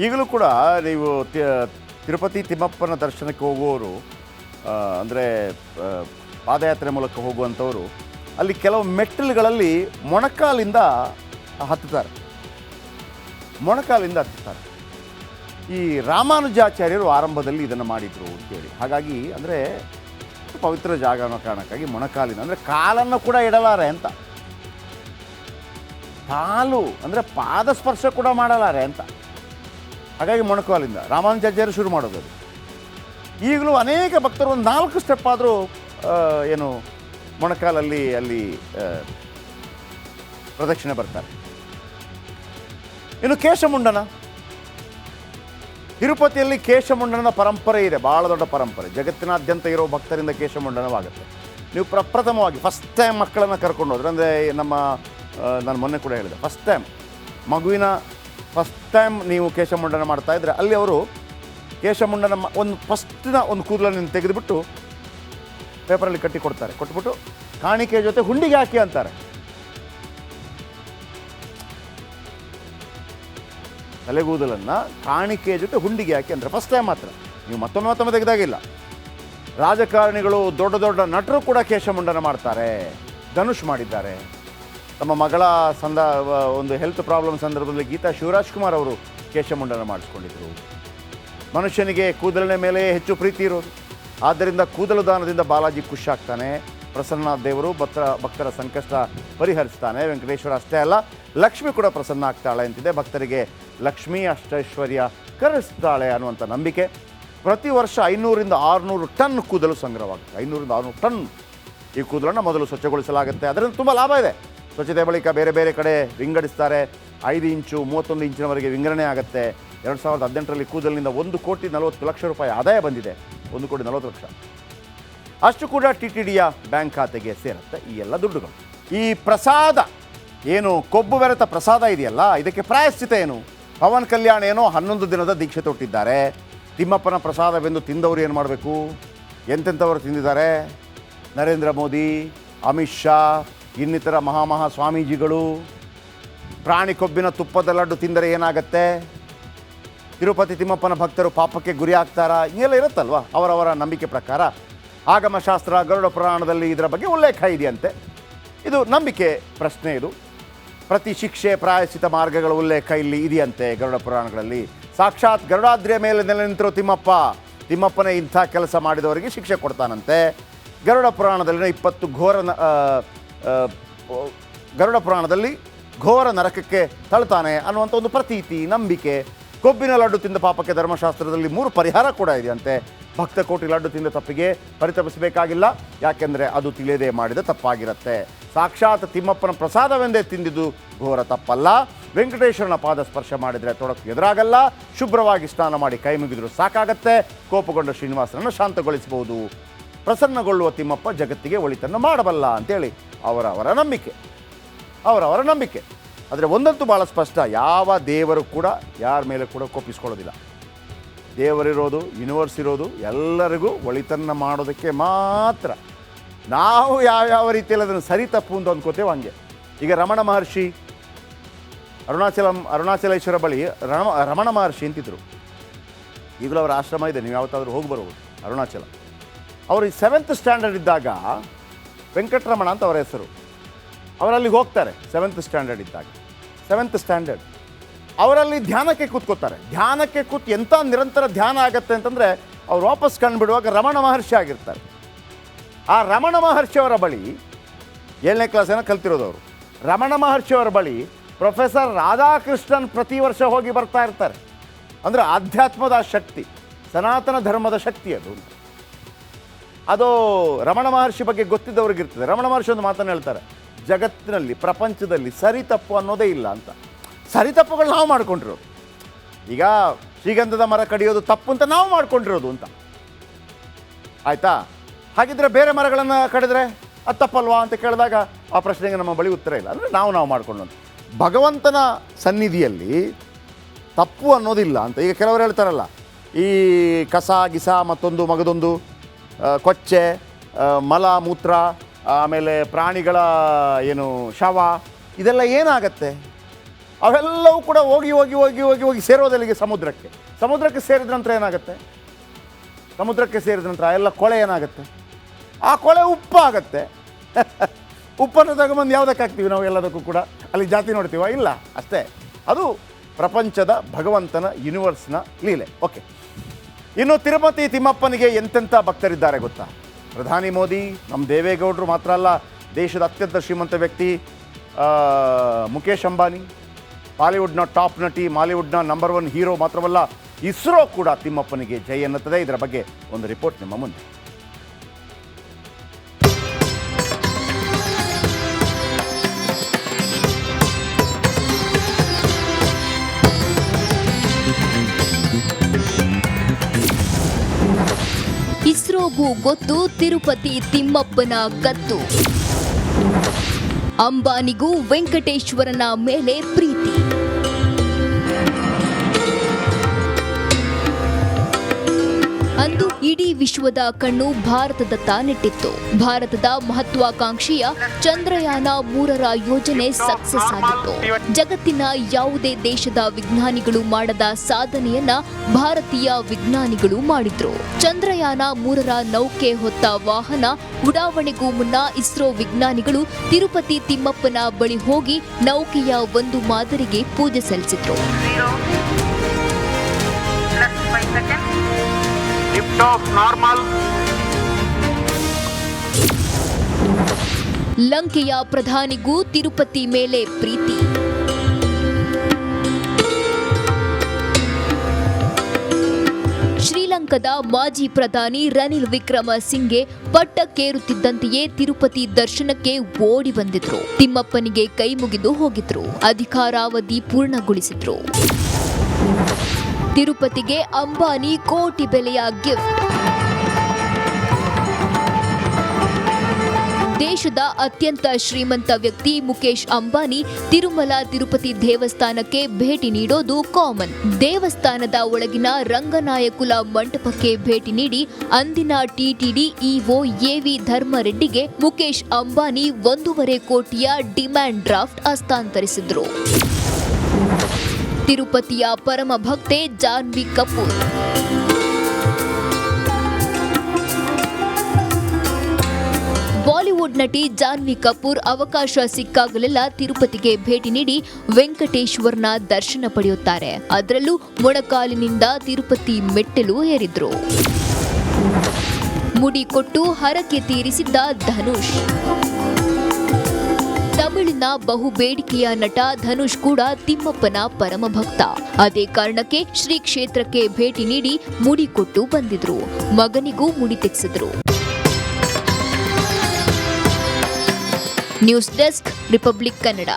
ಈಗಲೂ ಕೂಡ ನೀವು ತಿರುಪತಿ ತಿಮ್ಮಪ್ಪನ ದರ್ಶನಕ್ಕೆ ಹೋಗುವವರು, ಅಂದರೆ ಪಾದಯಾತ್ರೆ ಮೂಲಕ ಹೋಗುವಂಥವರು, ಅಲ್ಲಿ ಕೆಲವು ಮೆಟ್ಟಿಲುಗಳಲ್ಲಿ ಮೊಣಕಾಲಿಂದ ಹತ್ತುತ್ತಾರೆ. ಈ ರಾಮಾನುಜಾಚಾರ್ಯರು ಆರಂಭದಲ್ಲಿ ಇದನ್ನು ಮಾಡಿದರು ಅಂತೇಳಿ. ಹಾಗಾಗಿ ಅಂದರೆ ಪವಿತ್ರ ಜಾಗ ಅನ್ನೋ ಕಾರಣಕ್ಕಾಗಿ ಮೊಣಕಾಲಿನ, ಅಂದರೆ ಕಾಲನ್ನು ಕೂಡ ಇಡಲಾರೆ ಅಂತ, ಕಾಲು ಅಂದರೆ ಪಾದ ಸ್ಪರ್ಶ ಕೂಡ ಮಾಡಲಾರೆ ಅಂತ. ಹಾಗಾಗಿ ಮೊಣಕಾಲಿಂದ ರಾಮಾನುಜಾಚಾರ್ಯರು ಶುರು ಮಾಡೋದು ಅದು. ಈಗಲೂ ಅನೇಕ ಭಕ್ತರು ಒಂದು 4 ಸ್ಟೆಪ್ ಆದರೂ ಏನು ಮೊಣಕಾಲಲ್ಲಿ ಅಲ್ಲಿ ಪ್ರದಕ್ಷಿಣೆ ಬರ್ತಾರೆ. ಇನ್ನು ಕೇಶಮುಂಡನ, ತಿರುಪತಿಯಲ್ಲಿ ಕೇಶಮುಂಡನದ ಪರಂಪರೆ ಇದೆ, ಭಾಳ ದೊಡ್ಡ ಪರಂಪರೆ. ಜಗತ್ತಿನಾದ್ಯಂತ ಇರೋ ಭಕ್ತರಿಂದ ಕೇಶಮುಂಡನವಾಗುತ್ತೆ. ನೀವು ಪ್ರಪ್ರಥಮವಾಗಿ ಫಸ್ಟ್ ಟೈಮ್ ಮಕ್ಕಳನ್ನು ಕರ್ಕೊಂಡು ಹೋದ್ರೆ, ಅಂದರೆ ನಾನು ಮೊನ್ನೆ ಕೂಡ ಹೇಳಿದೆ, ಫಸ್ಟ್ ಟೈಮ್ ನೀವು ಕೇಶಮುಂಡನ ಮಾಡ್ತಾಯಿದ್ರೆ ಅಲ್ಲಿ ಅವರು ಕೇಶಮುಂಡನ ಫಸ್ಟಿನ ಒಂದು ಕೂದಲನ್ನು ತೆಗೆದುಬಿಟ್ಟು ಪೇಪರಲ್ಲಿ ಕಟ್ಟಿ ಕೊಡ್ತಾರೆ. ಕೊಟ್ಬಿಟ್ಟು ಕಾಣಿಕೆ ಜೊತೆ ಹುಂಡಿಗೆ ಹಾಕಿ ಅಂತಾರೆ. ತಲೆಗೂದಲನ್ನು ಕಾಣಿಕೆ ಜೊತೆ ಹುಂಡಿಗೆ ಹಾಕಿ ಅಂದರೆ ಫಸ್ಟ್ ಟೈಮ್ ಮಾತ್ರ. ನೀವು ಮತ್ತೊಮ್ಮೆ ತೆಗೆದಾಗಿಲ್ಲ. ರಾಜಕಾರಣಿಗಳು, ದೊಡ್ಡ ದೊಡ್ಡ ನಟರು ಕೂಡ ಕೇಶಮುಂಡನ ಮಾಡ್ತಾರೆ. ಧನುಷ್ ಮಾಡಿದ್ದಾರೆ. ತಮ್ಮ ಮಗಳ ಒಂದು ಹೆಲ್ತ್ ಪ್ರಾಬ್ಲಮ್ ಸಂದರ್ಭದಲ್ಲಿ ಗೀತಾ ಶಿವರಾಜ್ಕುಮಾರ್ ಅವರು ಕೇಶಮುಂಡನ ಮಾಡಿಸ್ಕೊಂಡಿದ್ರು. ಮನುಷ್ಯನಿಗೆ ಕೂದಲಿನ ಮೇಲೆ ಹೆಚ್ಚು ಪ್ರೀತಿ ಇರೋದು, ಆದ್ದರಿಂದ ಕೂದಲು ದಾನದಿಂದ ಬಾಲಾಜಿ ಖುಷಿಯಾಗ್ತಾನೆ. ಪ್ರಸನ್ನ ದೇವರು ಭಕ್ತರ ಸಂಕಷ್ಟ ಪರಿಹರಿಸ್ತಾನೆ. ವೆಂಕಟೇಶ್ವರ ಅಷ್ಟೇ ಅಲ್ಲ, ಲಕ್ಷ್ಮಿ ಕೂಡ ಪ್ರಸನ್ನ ಆಗ್ತಾಳೆ ಅಂತಿದೆ. ಭಕ್ತರಿಗೆ ಲಕ್ಷ್ಮೀ ಅಷ್ಟೈಶ್ವರ್ಯ ಕರೆಸ್ತಾಳೆ ಅನ್ನುವಂಥ ನಂಬಿಕೆ. ಪ್ರತಿ ವರ್ಷ 500ರಿಂದ 600 ಟನ್ ಕೂದಲು ಸಂಗ್ರಹವಾಗುತ್ತೆ. 500ರಿಂದ 600 ಟನ್ ಈ ಕೂದಲನ್ನು ಮೊದಲು ಸ್ವಚ್ಛಗೊಳಿಸಲಾಗುತ್ತೆ. ಅದರಿಂದ ತುಂಬ ಲಾಭ ಇದೆ. ಸ್ವಚ್ಛತೆ ಬಳಿಕ ಬೇರೆ ಬೇರೆ ಕಡೆ ವಿಂಗಡಿಸ್ತಾರೆ. 5 ಇಂಚು 31 ಇಂಚಿನವರೆಗೆ ವಿಂಗಡಣೆ ಆಗುತ್ತೆ. 2018ರಲ್ಲಿ ಕೂದಲಿನಿಂದ 1,40,00,000 ರೂಪಾಯಿ ಆದಾಯ ಬಂದಿದೆ. 1,40,00,000 ಅಷ್ಟು ಕೂಡ TTDಯ ಬ್ಯಾಂಕ್ ಖಾತೆಗೆ ಸೇರುತ್ತೆ ಈ ಎಲ್ಲ ದುಡ್ಡುಗಳು. ಈ ಪ್ರಸಾದ ಏನು ಕೊಬ್ಬು ಬೆರೆತ ಪ್ರಸಾದ ಇದೆಯಲ್ಲ, ಇದಕ್ಕೆ ಪ್ರಾಯಶ್ಚಿತ ಏನು? ಪವನ್ ಕಲ್ಯಾಣ್ ಏನೋ 11 ದಿನದ ದೀಕ್ಷೆ ತೊಟ್ಟಿದ್ದಾರೆ. ತಿಮ್ಮಪ್ಪನ ಪ್ರಸಾದವೆಂದು ತಿಂದವರು ಏನು ಮಾಡಬೇಕು? ಎಂತೆಂಥವರು ತಿಂದಿದ್ದಾರೆ? ನರೇಂದ್ರ ಮೋದಿ, ಅಮಿತ್ ಶಾ, ಇನ್ನಿತರ ಮಹಾ ಸ್ವಾಮೀಜಿಗಳು. ಪ್ರಾಣಿ ಕೊಬ್ಬಿನ ತುಪ್ಪದ ಲಡ್ಡು ತಿಂದರೆ ಏನಾಗತ್ತೆ? ತಿರುಪತಿ ತಿಮ್ಮಪ್ಪನ ಭಕ್ತರು ಪಾಪಕ್ಕೆ ಗುರಿ ಆಗ್ತಾರಾ? ಹಿಂಗೆಲ್ಲ ಇರುತ್ತಲ್ವ ಅವರವರ ನಂಬಿಕೆ ಪ್ರಕಾರ. ಆಗಮಶಾಸ್ತ್ರ, ಗರುಡ ಪುರಾಣದಲ್ಲಿ ಇದರ ಬಗ್ಗೆ ಉಲ್ಲೇಖ ಇದೆಯಂತೆ. ಇದು ನಂಬಿಕೆ ಪ್ರಶ್ನೆ. ಇದು ಪ್ರತಿ ಶಿಕ್ಷೆ ಪ್ರಾಯಶ್ಚಿತ ಮಾರ್ಗಗಳ ಉಲ್ಲೇಖ ಇಲ್ಲಿ ಇದೆಯಂತೆ ಗರುಡ ಪುರಾಣಗಳಲ್ಲಿ. ಸಾಕ್ಷಾತ್ ಗರುಡಾದ್ರಿಯ ಮೇಲೆ ನೆಲೆ ನಿಂತಿರೋ ತಿಮ್ಮಪ್ಪನೇ ಇಂಥ ಕೆಲಸ ಮಾಡಿದವರಿಗೆ ಶಿಕ್ಷೆ ಕೊಡ್ತಾನಂತೆ. ಗರುಡ ಪುರಾಣದಲ್ಲಿನ 20 ಗರುಡ ಪುರಾಣದಲ್ಲಿ ಘೋರ ನರಕಕ್ಕೆ ತಳ್ತಾನೆ ಅನ್ನುವಂಥ ಒಂದು ಪ್ರತೀತಿ, ನಂಬಿಕೆ. ಕೊಬ್ಬಿನ ಲಡ್ಡು ತಿಂದ ಪಾಪಕ್ಕೆ ಧರ್ಮಶಾಸ್ತ್ರದಲ್ಲಿ 3 ಪರಿಹಾರ ಕೂಡ ಇದೆಯಂತೆ. ಭಕ್ತ ಕೋಟಿ ಲಡ್ಡು ತಿಂದ ತಪ್ಪಿಗೆ ಪರಿತಪಿಸಬೇಕಾಗಿಲ್ಲ, ಯಾಕೆಂದರೆ ಅದು ತಿಳಿಯದೆ ಮಾಡಿದ ತಪ್ಪಾಗಿರುತ್ತೆ. ಸಾಕ್ಷಾತ್ ತಿಮ್ಮಪ್ಪನ ಪ್ರಸಾದವೆಂದೇ ತಿಂದಿದ್ದು ಘೋರ ತಪ್ಪಲ್ಲ. ವೆಂಕಟೇಶ್ವರನ ಪಾದ ಸ್ಪರ್ಶ ಮಾಡಿದರೆ ತೊಡಕು ಎದುರಾಗಲ್ಲ. ಶುಭ್ರವಾಗಿ ಸ್ನಾನ ಮಾಡಿ ಕೈ ಮುಗಿದ್ರು ಸಾಕಾಗತ್ತೆ. ಕೋಪಗೊಂಡ ಶ್ರೀನಿವಾಸನನ್ನು ಶಾಂತಗೊಳಿಸಬಹುದು. ಪ್ರಸನ್ನಗೊಳ್ಳುವ ತಿಮ್ಮಪ್ಪ ಜಗತ್ತಿಗೆ ಒಳಿತನ್ನು ಮಾಡಬಲ್ಲ ಅಂತೇಳಿ ಅವರವರ ನಂಬಿಕೆ. ಆದರೆ ಒಂದಂತೂ ಭಾಳ ಸ್ಪಷ್ಟ, ಯಾವ ದೇವರು ಕೂಡ ಯಾರ ಮೇಲೆ ಕೂಡ ಕೋಪಿಸ್ಕೊಳ್ಳೋದಿಲ್ಲ. ದೇವರಿರೋದು, ಯೂನಿವರ್ಸ್ ಇರೋದು ಎಲ್ಲರಿಗೂ ಒಳಿತನ್ನು ಮಾಡೋದಕ್ಕೆ ಮಾತ್ರ. ನಾವು ಯಾವ ರೀತಿಯಲ್ಲಿ ಅದನ್ನು ಸರಿ ತಪ್ಪು ಅಂತ ಅಂದ್ಕೋತೇವೆ ಹಂಗೆ. ಈಗ ರಮಣ ಮಹರ್ಷಿ ಅರುಣಾಚಲೇಶ್ವರ ಬಳಿ ರಮಣ ಮಹರ್ಷಿ ಅಂತಿದ್ರು. ಈಗಲೂ ಅವರ ಆಶ್ರಮ ಇದೆ, ನೀವು ಯಾವತ್ತಾದರೂ ಹೋಗಿ ಬರ್ಬೋದು. ಅರುಣಾಚಲ ಅವರು 7th ಸ್ಟ್ಯಾಂಡರ್ಡ್ ಇದ್ದಾಗ, ವೆಂಕಟರಮಣ ಅಂತ ಅವರ ಹೆಸರು, ಅವರಲ್ಲಿಗೆ ಹೋಗ್ತಾರೆ. 7th ಸ್ಟ್ಯಾಂಡರ್ಡ್ ಇದ್ದಾಗ, 7th ಸ್ಟ್ಯಾಂಡರ್ಡ್ ಅವರಲ್ಲಿ ಧ್ಯಾನಕ್ಕೆ ಕೂತ್ಕೋತಾರೆ. ಧ್ಯಾನಕ್ಕೆ ಕೂತು ಎಂಥ ನಿರಂತರ ಧ್ಯಾನ ಆಗತ್ತೆ ಅಂತಂದರೆ ಅವ್ರು ವಾಪಸ್ ಕಂಡುಬಿಡುವಾಗ ರಮಣ ಮಹರ್ಷಿ ಆಗಿರ್ತಾರೆ. ಆ ರಮಣ ಮಹರ್ಷಿಯವರ ಬಳಿ 7ನೇ ಕ್ಲಾಸನ್ನು ಕಲ್ತಿರೋದು ಅವರು. ರಮಣ ಮಹರ್ಷಿಯವರ ಬಳಿ ಪ್ರೊಫೆಸರ್ ರಾಧಾಕೃಷ್ಣನ್ ಪ್ರತಿ ವರ್ಷ ಹೋಗಿ ಬರ್ತಾ ಇರ್ತಾರೆ. ಅಂದರೆ ಆಧ್ಯಾತ್ಮದ ಶಕ್ತಿ, ಸನಾತನ ಧರ್ಮದ ಶಕ್ತಿ ಅದು ರಮಣ ಮಹರ್ಷಿ ಬಗ್ಗೆ ಗೊತ್ತಿದ್ದವ್ರಿಗಿರ್ತದೆ. ರಮಣ ಮಹರ್ಷಿ ಒಂದು ಮಾತನ್ನು ಹೇಳ್ತಾರೆ, ಜಗತ್ತಿನಲ್ಲಿ ಪ್ರಪಂಚದಲ್ಲಿ ಸರಿ ತಪ್ಪು ಅನ್ನೋದೇ ಇಲ್ಲ ಅಂತ. ಸರಿ ತಪ್ಪುಗಳು ನಾವು ಮಾಡ್ಕೊಂಡಿರೋದು. ಈಗ ಶ್ರೀಗಂಧದ ಮರ ಕಡಿಯೋದು ತಪ್ಪು ಅಂತ ನಾವು ಮಾಡ್ಕೊಂಡಿರೋದು ಅಂತ ಆಯಿತಾ. ಹಾಗಿದ್ರೆ ಬೇರೆ ಮರಗಳನ್ನು ಕಡಿದ್ರೆ ಅದು ತಪ್ಪಲ್ವಾ ಅಂತ ಕೇಳಿದಾಗ ಆ ಪ್ರಶ್ನೆಗೆ ನಮ್ಮ ಬಳಿ ಉತ್ತರ ಇಲ್ಲ. ಅಂದರೆ ನಾವು ಮಾಡ್ಕೊಂಡು ಭಗವಂತನ ಸನ್ನಿಧಿಯಲ್ಲಿ ತಪ್ಪು ಅನ್ನೋದಿಲ್ಲ ಅಂತ. ಈಗ ಕೆಲವರು ಹೇಳ್ತಾರಲ್ಲ, ಈ ಕಸ ಗಿಸ ಮತ್ತೊಂದು ಮಗದೊಂದು ಕೊಚ್ಚೆ, ಮಲ ಮೂತ್ರ, ಆಮೇಲೆ ಪ್ರಾಣಿಗಳ ಏನು ಶವ, ಇದೆಲ್ಲ ಏನಾಗತ್ತೆ? ಅವೆಲ್ಲವೂ ಕೂಡ ಹೋಗಿ ಹೋಗಿ ಹೋಗಿ ಹೋಗಿ ಹೋಗಿ ಸೇರೋದಲ್ಲಿಗೆ ಸಮುದ್ರಕ್ಕೆ ಸೇರಿದ ನಂತರ ಏನಾಗುತ್ತೆ? ಸಮುದ್ರಕ್ಕೆ ಸೇರಿದ ನಂತರ ಎಲ್ಲ ಕೊಳೆ ಏನಾಗುತ್ತೆ? ಆ ಕೊಳೆ ಉಪ್ಪಾಗತ್ತೆ. ಉಪ್ಪನ್ನು ತಗೊಂಬಂದು ಯಾವುದಕ್ಕೆ ಹಾಕ್ತೀವಿ ನಾವು? ಎಲ್ಲದಕ್ಕೂ ಕೂಡ ಅಲ್ಲಿ ಜಾತಿ ನೋಡ್ತೀವ? ಇಲ್ಲ, ಅಷ್ಟೇ. ಅದು ಪ್ರಪಂಚದ ಭಗವಂತನ ಯೂನಿವರ್ಸ್ನ ಲೀಲೆ. ಓಕೆ, ಇನ್ನು ತಿರುಪತಿ ತಿಮ್ಮಪ್ಪನಿಗೆ ಎಂತೆಂಥ ಭಕ್ತರಿದ್ದಾರೆ ಗೊತ್ತಾ? ಪ್ರಧಾನಿ ಮೋದಿ, ನಮ್ಮ ದೇವೇಗೌಡರು ಮಾತ್ರ ಅಲ್ಲ, ದೇಶದ ಅತ್ಯಂತ ಶ್ರೀಮಂತ ವ್ಯಕ್ತಿ ಮುಖೇಶ್ ಅಂಬಾನಿ, ಬಾಲಿವುಡ್ನ ಟಾಪ್ ನಟಿ, ಮಾಲಿವುಡ್ನ ನಂಬರ್ 1 ಹೀರೋ ಮಾತ್ರವಲ್ಲ, ಇಸ್ರೋ ಕೂಡ ತಿಮ್ಮಪ್ಪನಿಗೆ ಜೈ ಎನ್ನುತ್ತದೆ. ಇದರ ಬಗ್ಗೆ ಒಂದು ರಿಪೋರ್ಟ್ ನಿಮ್ಮ ಮುಂದೆ. ಇಸ್ರೋಗೂ ಗೊತ್ತು ತಿರುಪತಿ ತಿಮ್ಮಪ್ಪನ ಗತ್ತು. ಅಂಬಾನಿಗೂ ವೆಂಕಟೇಶ್ವರನ ಮೇಲೆ ಪ್ರೀತಿ. ಅಂದು ಇಡೀ ವಿಶ್ವದ ಕಣ್ಣು ಭಾರತದತ್ತ ನೆಟ್ಟಿತ್ತು. ಭಾರತದ ಮಹತ್ವಾಕಾಂಕ್ಷೆಯ ಚಂದ್ರಯಾನ 3ರ ಯೋಜನೆ ಸಕ್ಸಸ್ ಆಗಿತ್ತು. ಜಗತ್ತಿನ ಯಾವುದೇ ದೇಶದ ವಿಜ್ಞಾನಿಗಳು ಮಾಡದ ಸಾಧನೆಯನ್ನ ಭಾರತೀಯ ವಿಜ್ಞಾನಿಗಳು ಮಾಡಿದ್ರು. ಚಂದ್ರಯಾನ 3ರ ನೌಕೆ ಹೊತ್ತ ವಾಹನ ಉಡಾವಣೆಗೂ ಮುನ್ನ ಇಸ್ರೋ ವಿಜ್ಞಾನಿಗಳು ತಿರುಪತಿ ತಿಮ್ಮಪ್ಪನ ಬಳಿ ಹೋಗಿ ನೌಕೆಯ ಒಂದು ಮಾದರಿಗೆ ಪೂಜೆ ಸಲ್ಲಿಸಿದ್ರು. ಲಂಕೆಯ ಪ್ರಧಾನಿಗೂ ತಿರುಪತಿ ಮೇಲೆ ಪ್ರೀತಿ. ಶ್ರೀಲಂಕಾದ ಮಾಜಿ ಪ್ರಧಾನಿ ರನಿಲ್ ವಿಕ್ರಮಸಿಂಘೆ ಪಟ್ಟಕ್ಕೇರುತ್ತಿದ್ದಂತೆಯೇ ತಿರುಪತಿ ದರ್ಶನಕ್ಕೆ ಓಡಿ ಬಂದಿದ್ರು. ತಿಮ್ಮಪ್ಪನಿಗೆ ಕೈ ಮುಗಿದು ಹೋಗಿದ್ರು. ಅಧಿಕಾರಾವಧಿ ಪೂರ್ಣಗೊಳಿಸಿದ್ರು. ತಿರುಪತಿಗೆ ಅಂಬಾನಿ ಕೋಟಿ ಬೆಲೆಯ ಗಿಫ್ಟ್. ದೇಶದ ಅತ್ಯಂತ ಶ್ರೀಮಂತ ವ್ಯಕ್ತಿ ಮುಖೇಶ್ ಅಂಬಾನಿ ತಿರುಮಲ ತಿರುಪತಿ ದೇವಸ್ಥಾನಕ್ಕೆ ಭೇಟಿ ನೀಡೋದು ಕಾಮನ್. ದೇವಸ್ಥಾನದ ಒಳಗಿನ ರಂಗನಾಯಕುಲ ಮಂಟಪಕ್ಕೆ ಭೇಟಿ ನೀಡಿ ಅಂದಿನ ಟಿಟಿಡಿ ಇಒ ಎವಿ ಧರ್ಮರೆಡ್ಡಿಗೆ ಮುಖೇಶ್ ಅಂಬಾನಿ 1.5 ಕೋಟಿಯ ಡಿಮ್ಯಾಂಡ್ ಡ್ರಾಫ್ಟ್ ಹಸ್ತಾಂತರಿಸಿದ್ರು. ತಿರುಪತಿಯ ಪರಮ ಭಕ್ತೆ ಜಾನ್ವಿ ಕಪೂರ್. ಬಾಲಿವುಡ್ ನಟಿ ಜಾನ್ವಿ ಕಪೂರ್ ಅವಕಾಶ ಸಿಕ್ಕಾಗಲೆಲ್ಲ ತಿರುಪತಿಗೆ ಭೇಟಿ ನೀಡಿ ವೆಂಕಟೇಶ್ವರನ ದರ್ಶನ ಪಡೆಯುತ್ತಾರೆ. ಅದರಲ್ಲೂ ಮೊಣಕಾಲಿನಿಂದ ತಿರುಪತಿ ಮೆಟ್ಟಿಲು ಏರಿದ್ರು. ಮುಡಿ ಕೊಟ್ಟು ಹರಕೆ ತೀರಿಸಿದ್ದ ಧನುಷ್. ತಮಿಳಿನ ಬಹು ಬೇಡಿಕೆಯ ನಟ ಧನುಷ್ ಕೂಡ ತಿಮ್ಮಪ್ಪನ ಪರಮ ಭಕ್ತ. ಅದೇ ಕಾರಣಕ್ಕೆ ಶ್ರೀ ಕ್ಷೇತ್ರಕ್ಕೆ ಭೇಟಿ ನೀಡಿ ಮುಡಿ ಕೊಟ್ಟು ಬಂದಿದ್ರು. ಮಗನಿಗೂ ಮುಡಿ ತೆಗೆಸಿದ್ರು. News desk, Republic Kannada.